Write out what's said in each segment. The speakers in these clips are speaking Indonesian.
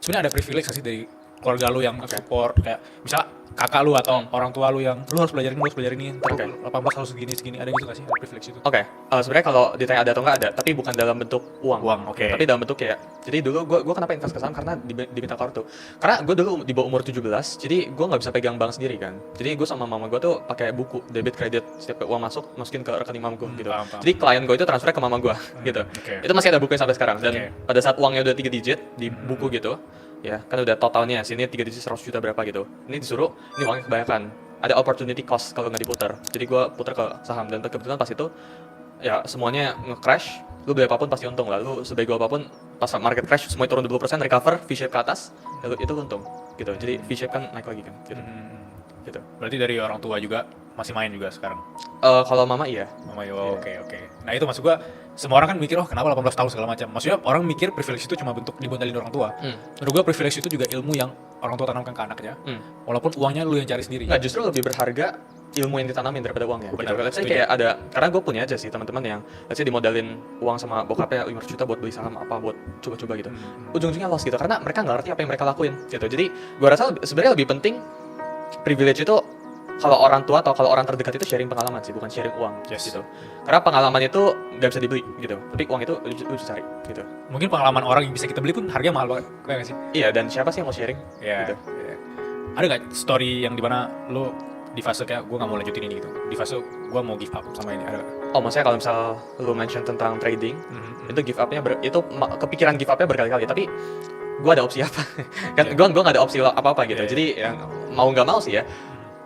sebenarnya ada privilege nggak sih dari keluarga lu yang support, kayak misal kakak lu atau orang tua lu yang lu harus belajar ini, ntar 18 harus segini, ada gitu nggak sih, ada privilege itu? Sebenarnya kalau ditanya ada atau nggak ada, tapi bukan dalam bentuk uang. Tapi dalam bentuk kayak, jadi dulu gue kenapa invest ke saham karena diminta kartu. Karena gue dulu di bawah umur 17, jadi gue nggak bisa pegang bank sendiri kan. Jadi gue sama mama gue tuh pakai buku debit kredit, setiap uang masuk masukin ke rekening mama gue gitu. Jadi klien gue itu transfer ke mama gue gitu. Itu masih ada bukunya sampai sekarang. Dan pada saat uangnya udah 3 digit di buku gitu, ya kan udah totalnya sini 3 digit 100 juta berapa gitu, ini disuruh, ini uangnya kebanyakan, ada opportunity cost kalau nggak diputar, jadi gue putar ke saham. Dan kebetulan pas itu ya semuanya nge-crash, lu beli apapun pasti untung lah, lu sebego apapun pas market crash semua turun 20%, recover V-shape ke atas, lalu itu untung gitu. Jadi V-shape kan naik lagi kan gitu. Berarti dari orang tua juga masih main juga sekarang? Kalau mama iya. Mama iya. Oke. Nah itu maksud gua, semua orang kan mikir, kenapa 18 tahun segala macam. Maksudnya orang mikir privilege itu cuma bentuk dibondalin orang tua. Menurut gua privilege itu juga ilmu yang orang tua tanamkan ke anaknya. Walaupun uangnya lu yang cari sendiri. Nggak, justru lebih berharga ilmu yang ditanamin daripada uangnya. Benar. Let's say kayak ada, karena gue punya aja sih teman-teman yang let's say dimodalin uang sama bokapnya 500 juta buat beli saham apa, buat coba-coba gitu. Ujung-ujungnya loss gitu, karena mereka nggak ngerti apa yang mereka lakuin gitu. Jadi gue rasa sebenarnya lebih penting privilege itu kalau orang tua atau kalau orang terdekat itu sharing pengalaman sih, bukan sharing uang gitu. Karena pengalaman itu nggak bisa dibeli gitu, tapi uang itu lu bisa cari gitu. Mungkin pengalaman orang yang bisa kita beli pun harganya mahal banget, kayak nggak sih? Iya, dan siapa sih yang mau sharing? Gitu. Ada nggak story yang dimana lu di fase kayak gue nggak mau lanjutin ini gitu, di fase gue mau give up sama ini, ada nggak? Maksudnya kalau misal lu mention tentang trading, itu give up-nya itu kepikiran give up-nya berkali-kali, tapi gue ada opsi apa? Kan gue nggak ada opsi apa-apa gitu. Jadi yang mau nggak mau sih ya.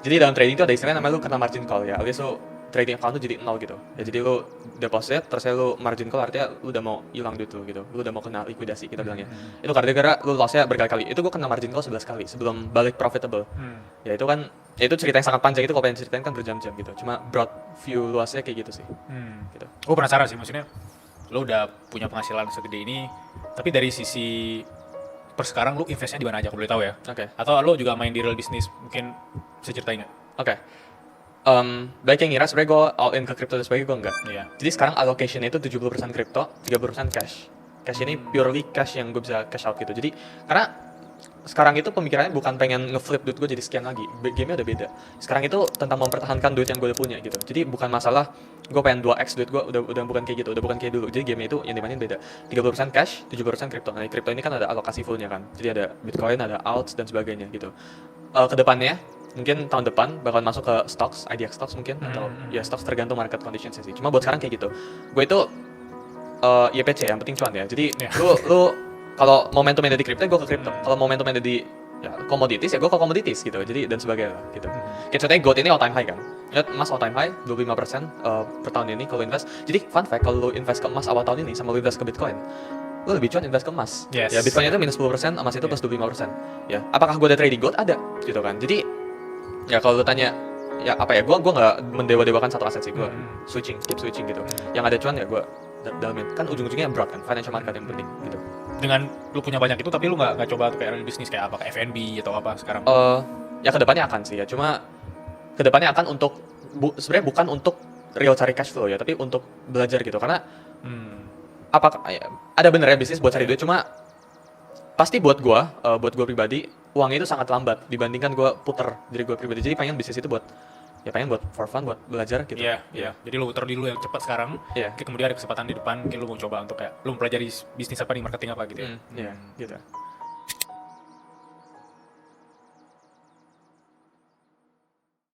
Jadi dalam trading itu ada istilahnya namanya lu kena margin call ya, alias lu trading account tuh jadi 0 gitu ya. Jadi lu deposit, terus lu margin call, artinya lu udah mau hilang duit lu gitu, lu udah mau kena likuidasi kita bilangnya. Itu karena lu loss-nya berkali-kali. Itu gue kena margin call 11 kali sebelum balik profitable. Ya itu kan, ya itu cerita yang sangat panjang, itu kalau pengen ceritain kan berjam-jam gitu. Cuma broad view luasnya kayak gitu sih. Gitu. Gue penasaran sih, maksudnya lu udah punya penghasilan segede ini, tapi dari sisi per sekarang lu investnya di mana aja, kalau boleh tahu ya? Atau lu juga main di real business, mungkin bisa ceritain nggak? Baik yang ngira sebenarnya gue all in ke crypto dan sebagainya, gue enggak. Jadi sekarang allocation-nya itu 70% crypto, 30% cash. Cash ini purely cash yang gue bisa cash out gitu. Jadi karena sekarang itu pemikirannya bukan pengen nge-flip duit gue jadi sekian lagi, game-nya udah beda. Sekarang itu tentang mempertahankan duit yang gue udah punya gitu. Jadi bukan masalah gue pengen 2x duit gue, udah bukan kayak gitu, udah bukan kayak dulu. Jadi game-nya itu yang dimainin beda. 30% cash, 70% crypto. Nah, crypto ini kan ada alokasi full-nya kan. Jadi ada Bitcoin, ada alts dan sebagainya gitu. Kedepannya mungkin tahun depan bakal masuk ke stocks, IDX stocks mungkin, atau ya stocks tergantung market conditions sih. Cuma buat sekarang kayak gitu. Gue itu YPC yang penting cuan ya. Jadi lu kalau momentum ada di crypto, gue ke crypto. Kalau momentum ada di commodities, ya gue ke commodities gitu. Jadi dan sebagainya gitu. Kayak contohnya gold ini all time high kan. Lihat emas all time high 25% per tahun ini kalau invest. Jadi fun fact, kalau lu invest ke emas awal tahun ini sama lu invest ke Bitcoin, lu lebih cuan invest ke emas. Ya Bitcoin itu minus 10%, emas itu plus 25%. Ya, apakah gue ada trading gold? Ada gitu kan. Jadi ya kalau lu tanya ya apa ya, gue nggak mendewa-dewakan satu aset sih, gue keep switching gitu. Yang ada cuan ya gue dalamin. Kan ujung-ujungnya broad kan, financial market yang penting gitu. Dengan lu punya banyak itu, tapi lu nggak coba tuh kayak real bisnis kayak apa, kayak F&B atau apa sekarang? Ya kedepannya akan sih ya, cuma kedepannya akan untuk sebenarnya bukan untuk real cari cash flow ya, tapi untuk belajar gitu. Karena ada bener ya bisnis buat cari duit, cuma pasti buat gue pribadi uang itu sangat lambat dibandingkan gue puter diri gue pribadi. Jadi pengen bisnis itu buat for fun, buat belajar gitu. Jadi lu puter dulu yang cepat sekarang, kemudian ada kesempatan di depan, mungkin lu mau coba untuk kayak lu mempelajari bisnis apa nih, marketing apa gitu ya. Gitu.